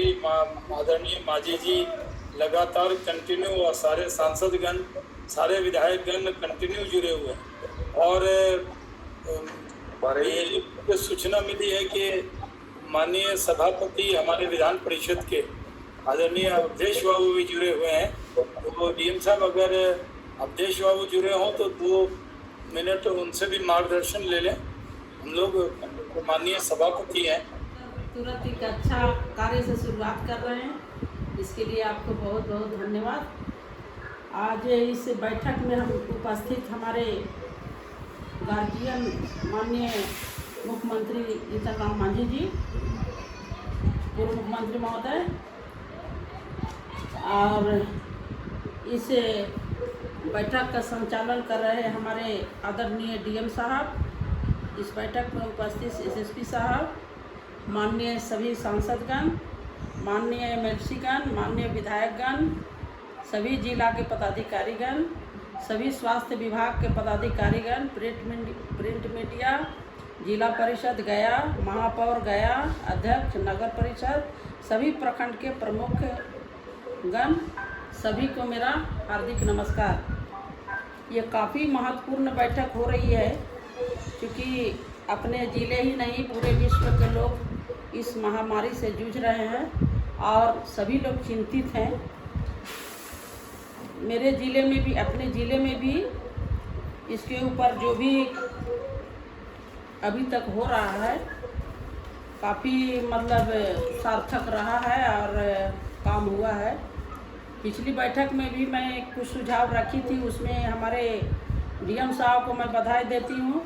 मंत्री आदरणीय मांझी जी लगातार कंटिन्यू, और सारे सांसदगण, सारे विधायकगण कंटिन्यू जुड़े हुए हैं। और ये सूचना मिली है कि माननीय सभापति हमारे विधान परिषद के आदरणीय अवधेश बाबू भी जुड़े हुए हैं। तो डीएम साहब, अगर अवधेश बाबू जुड़े हों तो 2 मिनट उनसे भी मार्गदर्शन ले लें। हम लोग माननीय सभापति हैं। तुरंत एक अच्छा कार्य से शुरुआत कर रहे हैं, इसके लिए आपको बहुत बहुत धन्यवाद। आज इस बैठक में हम उपस्थित हमारे गार्जियन माननीय मुख्यमंत्री जीतन राम मांझी जी, पूर्व मुख्यमंत्री महोदय, और इस बैठक का संचालन कर रहे हमारे आदरणीय डीएम साहब, इस बैठक में उपस्थित एसएसपी साहब, माननीय सभी सांसदगण, माननीय एमएलसीगण, माननीय विधायकगण, सभी जिला के पदाधिकारीगण, सभी स्वास्थ्य विभाग के पदाधिकारीगण, प्रिंट मीडिया, जिला परिषद गया, महापौर गया, अध्यक्ष नगर परिषद, सभी प्रखंड के प्रमुख गण, सभी को मेरा हार्दिक नमस्कार। ये काफ़ी महत्वपूर्ण बैठक हो रही है, क्योंकि अपने ज़िले ही नहीं पूरे विश्व के लोग इस महामारी से जूझ रहे हैं और सभी लोग चिंतित हैं। मेरे ज़िले में भी, अपने ज़िले में भी इसके ऊपर जो भी अभी तक हो रहा है काफ़ी मतलब सार्थक रहा है और काम हुआ है। पिछली बैठक में भी मैं कुछ सुझाव रखी थी, उसमें हमारे डीएम साहब को मैं बधाई देती हूँ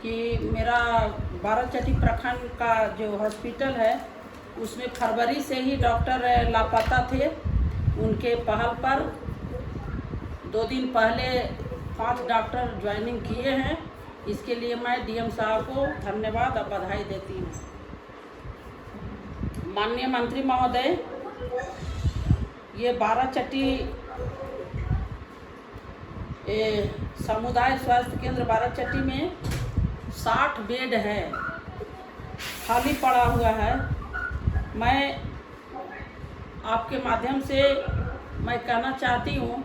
कि मेरा बाराचट्टी प्रखंड का जो हॉस्पिटल है उसमें फरवरी से ही डॉक्टर लापता थे। उनके पहल पर 2 दिन पहले 5 डॉक्टर ज्वाइनिंग किए हैं। इसके लिए मैं डीएम साहब को धन्यवाद और बधाई देती हूँ। माननीय मंत्री महोदय, ये बाराचट्टी समुदाय स्वास्थ्य केंद्र बाराचट्टी में 60 बेड है, खाली पड़ा हुआ है। मैं आपके माध्यम से मैं कहना चाहती हूँ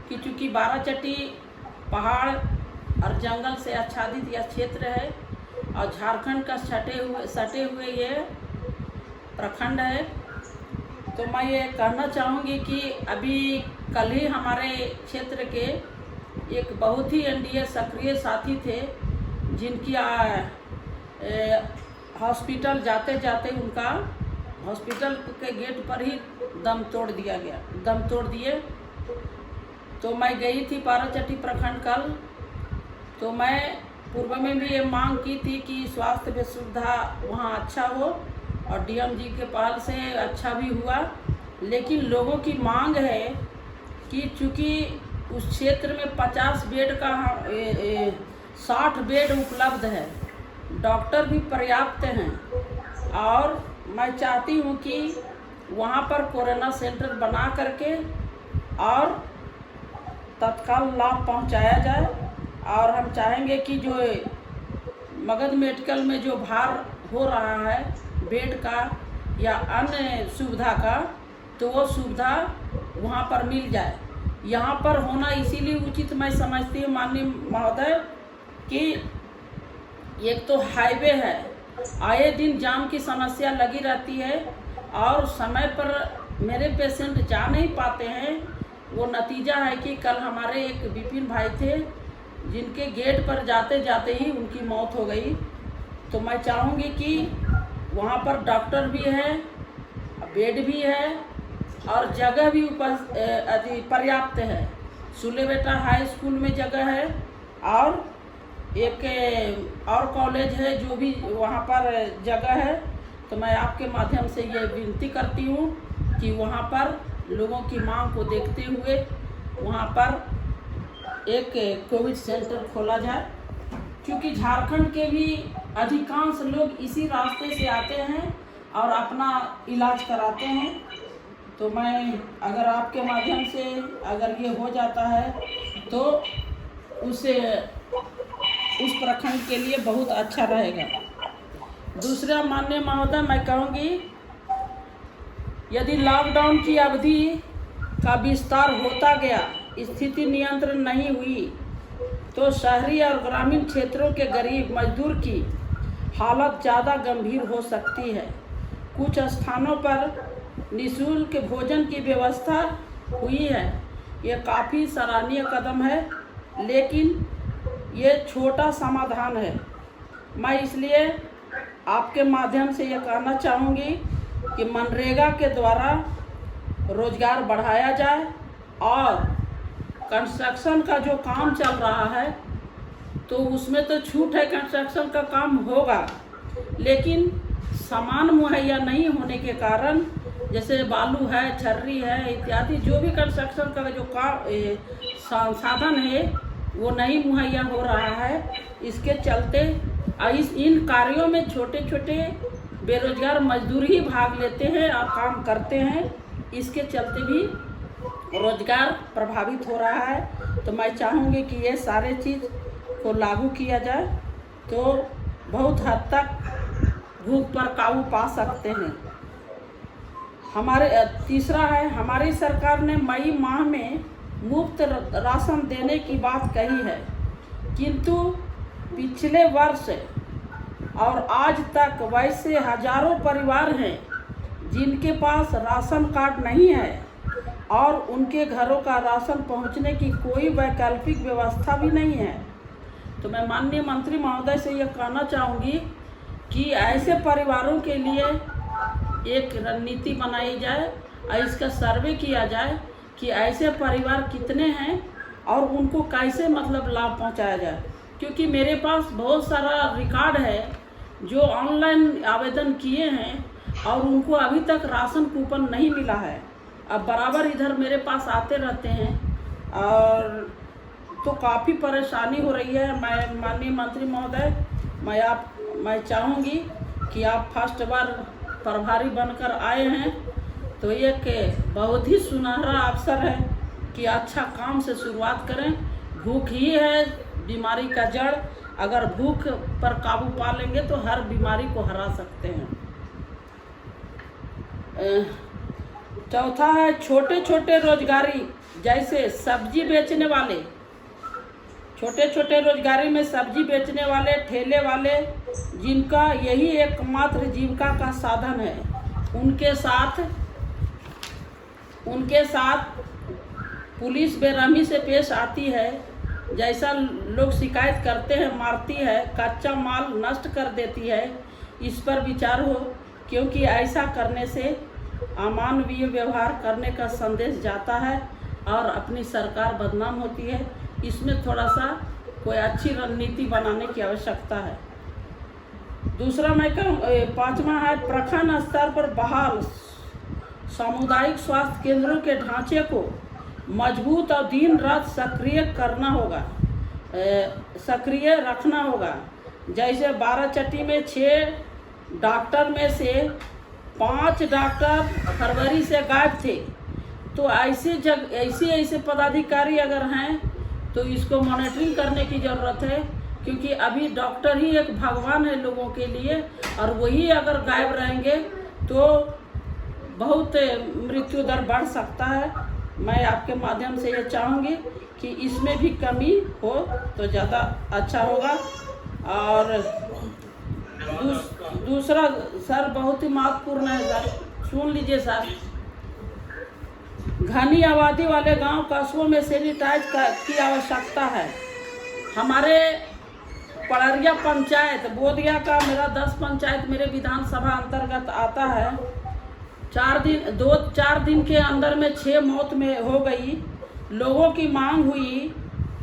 कि चूँकि बाराचट्टी पहाड़ और जंगल से आच्छादित यह क्षेत्र है और झारखंड का सटे हुए ये प्रखंड है, तो मैं ये कहना चाहूँगी कि अभी कल ही हमारे क्षेत्र के एक बहुत ही एनडीए सक्रिय साथी थे, जिनकी हॉस्पिटल जाते जाते उनका हॉस्पिटल के गेट पर ही दम तोड़ दिए। तो मैं गई थी बाराचट्टी प्रखंड कल, तो मैं पूर्व में भी ये मांग की थी कि स्वास्थ्य में सुविधा वहाँ अच्छा हो, और डीएम जी के पहल से अच्छा भी हुआ। लेकिन लोगों की मांग है कि चूँकि उस क्षेत्र में 50 बेड का 60 बेड उपलब्ध है, डॉक्टर भी पर्याप्त हैं, और मैं चाहती हूँ कि वहाँ पर कोरोना सेंटर बना करके और तत्काल लाभ पहुँचाया जाए। और हम चाहेंगे कि जो मगध मेडिकल में जो भार हो रहा है बेड का या अन्य सुविधा का, तो वो सुविधा वहाँ पर मिल जाए। यहाँ पर होना इसीलिए उचित मैं समझती हूँ माननीय महोदय कि एक तो हाईवे है, आए दिन जाम की समस्या लगी रहती है और समय पर मेरे पेशेंट जा नहीं पाते हैं। वो नतीजा है कि कल हमारे एक विपिन भाई थे, जिनके गेट पर जाते जाते ही उनकी मौत हो गई। तो मैं चाहूँगी कि वहाँ पर डॉक्टर भी है, बेड भी है और जगह भी पर्याप्त है। सुलेबेटा हाई स्कूल में जगह है और एक और कॉलेज है जो भी वहाँ पर जगह है। तो मैं आपके माध्यम से ये विनती करती हूँ कि वहाँ पर लोगों की मांग को देखते हुए वहाँ पर एक कोविड सेंटर खोला जाए, क्योंकि झारखंड के भी अधिकांश लोग इसी रास्ते से आते हैं और अपना इलाज कराते हैं। तो मैं अगर आपके माध्यम से अगर ये हो जाता है तो उस प्रखंड के लिए बहुत अच्छा रहेगा। दूसरा माननीय महोदय, मैं कहूँगी यदि लॉकडाउन की अवधि का विस्तार होता गया, स्थिति नियंत्रण नहीं हुई, तो शहरी और ग्रामीण क्षेत्रों के गरीब मजदूर की हालत ज़्यादा गंभीर हो सकती है। कुछ स्थानों पर निःशुल्क भोजन की व्यवस्था हुई है। ये काफ़ी सराहनीय कदम है, लेकिन ये छोटा समाधान है। मैं इसलिए आपके माध्यम से ये कहना चाहूँगी कि मनरेगा के द्वारा रोजगार बढ़ाया जाए और कंस्ट्रक्शन का जो काम चल रहा है तो उसमें तो छूट है, कंस्ट्रक्शन का काम होगा, लेकिन सामान मुहैया नहीं होने के कारण, जैसे बालू है, छर्री है इत्यादि, जो भी कंस्ट्रक्शन का जो साधन है वो नहीं मुहैया हो रहा है। इसके चलते इन कार्यों में छोटे छोटे बेरोजगार मजदूर ही भाग लेते हैं और काम करते हैं। इसके चलते भी रोजगार प्रभावित हो रहा है। तो मैं चाहूँगी कि ये सारे चीज़ को लागू किया जाए तो बहुत हद तक भूख पर काबू पा सकते हैं। तीसरा है, हमारी सरकार ने मई माह में मुफ्त राशन देने की बात कही है, किंतु पिछले वर्ष और आज तक वैसे हजारों परिवार हैं जिनके पास राशन कार्ड नहीं है और उनके घरों का राशन पहुंचने की कोई वैकल्पिक व्यवस्था भी नहीं है। तो मैं माननीय मंत्री महोदय से यह कहना चाहूँगी कि ऐसे परिवारों के लिए एक रणनीति बनाई जाए और इसका सर्वे किया जाए कि ऐसे परिवार कितने हैं और उनको कैसे मतलब लाभ पहुंचाया जाए। क्योंकि मेरे पास बहुत सारा रिकॉर्ड है जो ऑनलाइन आवेदन किए हैं और उनको अभी तक राशन कूपन नहीं मिला है। अब बराबर इधर मेरे पास आते रहते हैं और तो काफ़ी परेशानी हो रही है। मैं माननीय मंत्री महोदय, मैं चाहूँगी कि आप फर्स्ट बार प्रभारी बनकर आए हैं तो एक बहुत ही सुनहरा अवसर है कि अच्छा काम से शुरुआत करें। भूख ही है बीमारी का जड़, अगर भूख पर काबू पा लेंगे तो हर बीमारी को हरा सकते हैं। चौथा है छोटे छोटे रोजगारी, जैसे सब्जी बेचने वाले, छोटे छोटे रोजगारी में सब्जी बेचने वाले, ठेले वाले, जिनका यही एकमात्र जीविका का साधन है, उनके साथ पुलिस बेरहमी से पेश आती है। जैसा लोग शिकायत करते हैं, मारती है, कच्चा माल नष्ट कर देती है। इस पर विचार हो, क्योंकि ऐसा करने से अमानवीय व्यवहार करने का संदेश जाता है और अपनी सरकार बदनाम होती है। इसमें थोड़ा सा कोई अच्छी रणनीति बनाने की आवश्यकता है। दूसरा मैं कहूँ, पांचवा है प्रखंड स्तर पर बहाल सामुदायिक स्वास्थ्य केंद्रों के ढांचे को मजबूत और दिन रात सक्रिय रखना होगा। जैसे बाराचट्टी में 6 डॉक्टर में से 5 डॉक्टर फरवरी से गायब थे। तो ऐसे पदाधिकारी अगर हैं तो इसको मॉनिटरिंग करने की ज़रूरत है, क्योंकि अभी डॉक्टर ही एक भगवान है लोगों के लिए, और वही अगर गायब रहेंगे तो बहुत मृत्यु दर बढ़ सकता है। मैं आपके माध्यम से ये चाहूँगी कि इसमें भी कमी हो तो ज़्यादा अच्छा होगा। और दूसरा सर बहुत ही महत्वपूर्ण है सर, सुन लीजिए सर, घनी आबादी वाले गांव कस्बों में सैनिटाइज की आवश्यकता है। हमारे पड़रिया पंचायत बोधगया का मेरा 10 पंचायत मेरे विधानसभा अंतर्गत आता है। 4 दिन के अंदर में 6 मौत में हो गई। लोगों की मांग हुई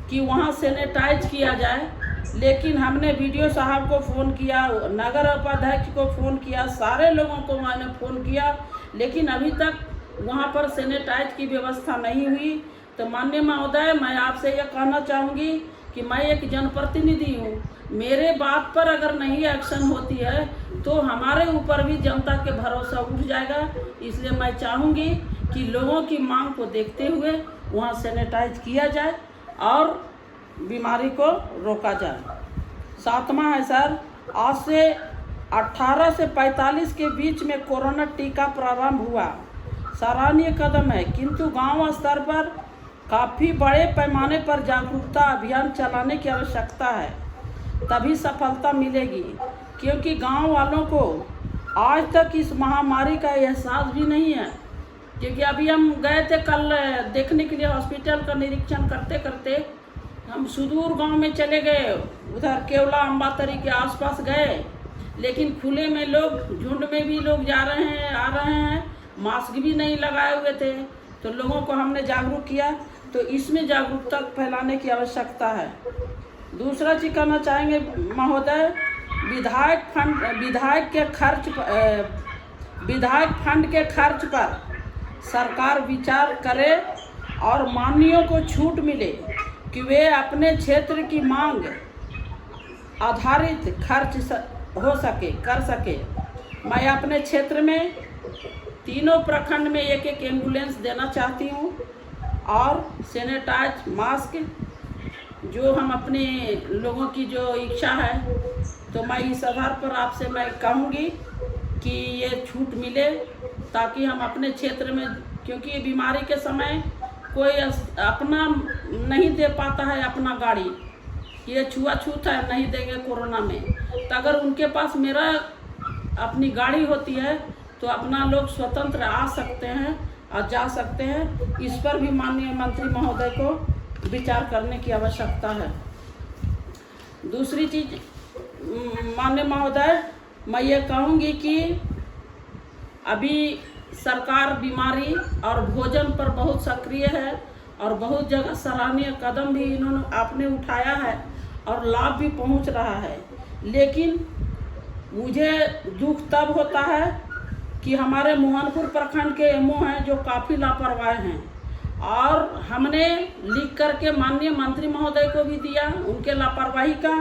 कि वहाँ सैनिटाइज किया जाए, लेकिन हमने वीडियो साहब को फ़ोन किया, नगर उपाध्यक्ष को फ़ोन किया, सारे लोगों को मैंने फ़ोन किया, लेकिन अभी तक वहाँ पर सैनिटाइज की व्यवस्था नहीं हुई। तो माननीय महोदय, मैं आपसे यह कहना चाहूँगी कि मैं एक जनप्रतिनिधि हूँ, मेरे बात पर अगर नहीं एक्शन होती है तो हमारे ऊपर भी जनता के भरोसा उठ जाएगा। इसलिए मैं चाहूँगी कि लोगों की मांग को देखते हुए वहाँ सैनिटाइज किया जाए और बीमारी को रोका जाए। 7वां है सर, आज से 18 से 45 के बीच में कोरोना टीका प्रारंभ हुआ, सराहनीय कदम है, किंतु गांव स्तर पर काफ़ी बड़े पैमाने पर जागरूकता अभियान चलाने की आवश्यकता है, तभी सफलता मिलेगी। क्योंकि गांव वालों को आज तक इस महामारी का एहसास भी नहीं है। क्योंकि अभी हम गए थे कल देखने के लिए, हॉस्पिटल का निरीक्षण करते करते हम सुदूर गांव में चले गए, उधर केवला अम्बातरी के आसपास गए, लेकिन खुले में लोग, झुंड में भी लोग जा रहे हैं, आ रहे हैं, मास्क भी नहीं लगाए हुए थे। तो लोगों को हमने जागरूक किया, तो इसमें जागरूकता फैलाने की आवश्यकता है। दूसरा चीज़ कहना चाहेंगे महोदय, विधायक फंड के खर्च पर सरकार विचार करे और माननीयों को छूट मिले कि वे अपने क्षेत्र की मांग आधारित खर्च कर सके। मैं अपने क्षेत्र में तीनों प्रखंड में एक एक एम्बुलेंस देना चाहती हूँ और सैनिटाइज मास्क, जो हम अपने लोगों की जो इच्छा है, तो मैं इस आधार पर आपसे मैं कहूँगी कि ये छूट मिले, ताकि हम अपने क्षेत्र में, क्योंकि ये बीमारी के समय कोई अपना नहीं दे पाता है अपना गाड़ी, ये छुआछूत है, नहीं देंगे कोरोना में। तो अगर उनके पास मेरा अपनी गाड़ी होती है तो अपना लोग स्वतंत्र आ सकते हैं और जा सकते हैं। इस पर भी माननीय मंत्री महोदय को विचार करने की आवश्यकता है। दूसरी चीज माननीय महोदय, मैं ये कहूँगी कि अभी सरकार बीमारी और भोजन पर बहुत सक्रिय है और बहुत जगह सराहनीय कदम भी आपने उठाया है और लाभ भी पहुंच रहा है। लेकिन मुझे दुख तब होता है कि हमारे मोहनपुर प्रखंड के एमओ हैं जो काफ़ी लापरवाह हैं, और हमने लिख करके माननीय मंत्री महोदय को भी दिया उनके लापरवाही का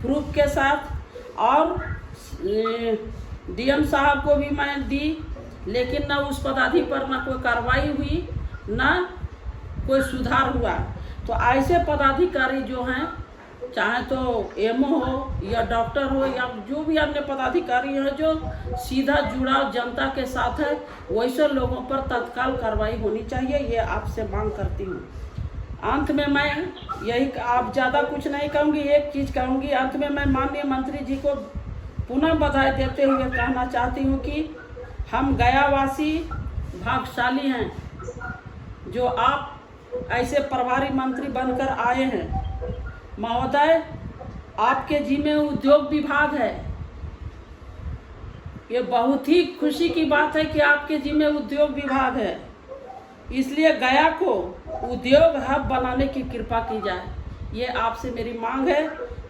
प्रूफ के साथ, और डीएम साहब को भी मैं दी, लेकिन न उस पदाधिकारी पर न कोई कार्रवाई हुई, न कोई सुधार हुआ। तो ऐसे पदाधिकारी जो हैं, चाहे तो एमओ हो या डॉक्टर हो या जो भी अन्य पदाधिकारी हैं जो सीधा जुड़ाव जनता के साथ है, वैसे लोगों पर तत्काल कार्रवाई होनी चाहिए, ये आपसे मांग करती हूँ। अंत में मैं यही, आप ज़्यादा कुछ नहीं कहूँगी, एक चीज़ कहूँगी। अंत में मैं माननीय मंत्री जी को पुनः बधाई देते हुए कहना चाहती हूँ कि हम गयावासी भाग्यशाली हैं जो आप ऐसे प्रभारी मंत्री बनकर आए हैं। महोदय, आपके जिम्मे उद्योग विभाग है, ये बहुत ही खुशी की बात है कि आपके जिम्मे उद्योग विभाग है, इसलिए गया को उद्योग हब बनाने की कृपा की जाए। ये आपसे मेरी मांग है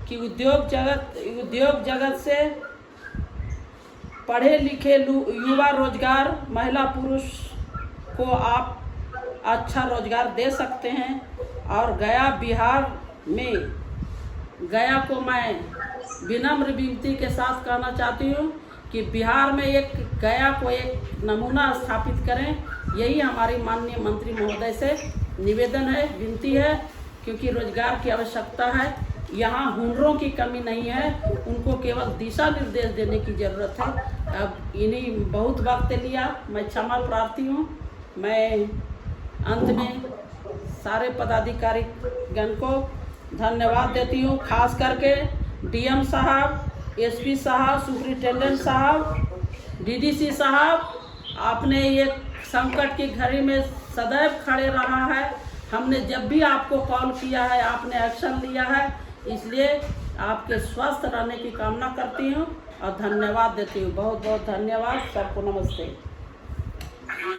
कि उद्योग जगत से पढ़े लिखे युवा रोजगार, महिला पुरुष को आप अच्छा रोजगार दे सकते हैं। और गया बिहार में, गया को मैं विनम्र विनती के साथ कहना चाहती हूँ कि बिहार में गया को एक नमूना स्थापित करें। यही हमारी माननीय मंत्री महोदय से निवेदन है, विनती है, क्योंकि रोजगार की आवश्यकता है। यहाँ हुनरों की कमी नहीं है, उनको केवल दिशा निर्देश देने की ज़रूरत है। अब इन्हीं बहुत वक्त लिया, मैं क्षमा प्रार्थी हूँ। मैं अंत में सारे पदाधिकारी गण को धन्यवाद देती हूँ, खास करके डीएम साहब, एसपी साहब, सुपरिटेंडेंट साहब, डीडीसी साहब। आपने ये संकट की घड़ी में सदैव खड़े रहा है। हमने जब भी आपको कॉल किया है आपने एक्शन लिया है, इसलिए आपके स्वस्थ रहने की कामना करती हूँ और धन्यवाद देती हूँ। बहुत बहुत धन्यवाद। सबको नमस्ते।